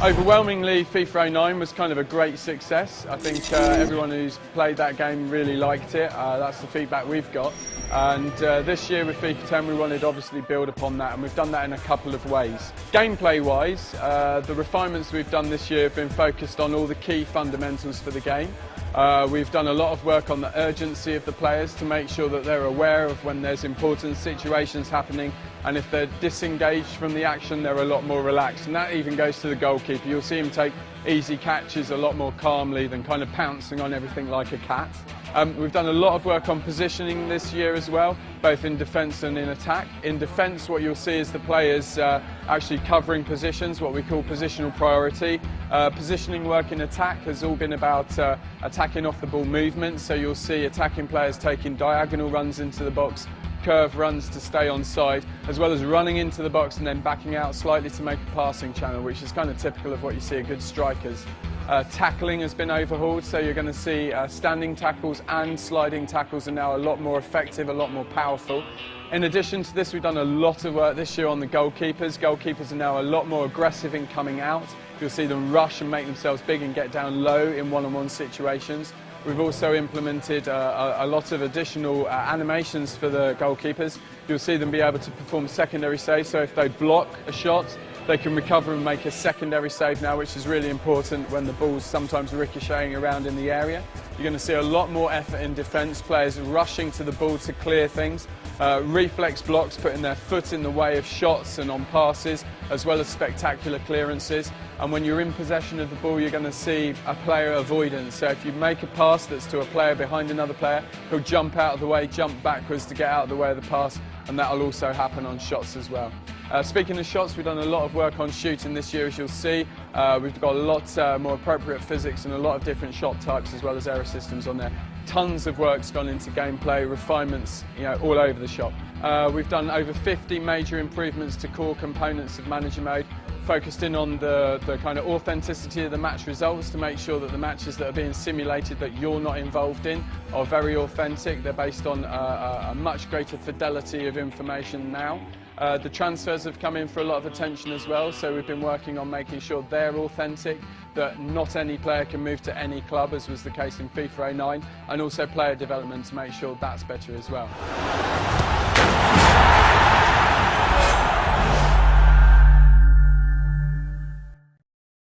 Overwhelmingly, FIFA09 was kind of a great success. I think everyone who's played that game really liked it. That's the feedback we've got. And this year with FIFA10 we wanted to obviously build upon that, and we've done that in a couple of ways. Gameplay-wise, the refinements we've done this year have been focused on all the key fundamentals for the game. We've done a lot of work on the urgency of the players to make sure that they're aware of when there's important situations happening, and if they're disengaged from the action they're a lot more relaxed, and that even goes to the goalkeeper. You'll see him take easy catches a lot more calmly than kind of pouncing on everything like a cat. We've done a lot of work on positioning this year as well, both in defence and in attack. In defence, what you'll see is the players actually covering positions, what we call positional priority. Positioning work in attack has all been about attacking off the ball movement, so you'll see attacking players taking diagonal runs into the box, curve runs to stay onside, as well as running into the box and then backing out slightly to make a passing channel, which is kind of typical of what you see at good strikers. Tackling has been overhauled, so you're going to see standing tackles and sliding tackles are now a lot more effective, a lot more powerful. In addition to this, we've done a lot of work this year on the goalkeepers. Goalkeepers are now a lot more aggressive in coming out. You'll see them rush and make themselves big and get down low in one-on-one situations. We've also implemented a lot of additional animations for the goalkeepers. You'll see them be able to perform secondary saves, so if they block a shot, they can recover and make a secondary save now, which is really important when the ball's sometimes ricocheting around in the area. You're going to see a lot more effort in defence, players rushing to the ball to clear things, reflex blocks, putting their foot in the way of shots and on passes, as well as spectacular clearances. And when you're in possession of the ball, you're going to see a player avoidance. So if you make a pass that's to a player behind another player, he'll jump out of the way, jump backwards to get out of the way of the pass, and that'll also happen on shots as well. Speaking of shots, we've done a lot of work on shooting this year, as you'll see. We've got a lot more appropriate physics and a lot of different shot types, as well as error systems on there. Tons of work's gone into gameplay, refinements, all over the shop. We've done over 50 major improvements to core components of Manager Mode, focused in on the kind of authenticity of the match results to make sure that the matches that are being simulated that you're not involved in are very authentic. They're based on a much greater fidelity of information now. The transfers have come in for a lot of attention as well, so we've been working on making sure they're authentic, that not any player can move to any club, as was the case in FIFA09, and also player development to make sure that's better as well.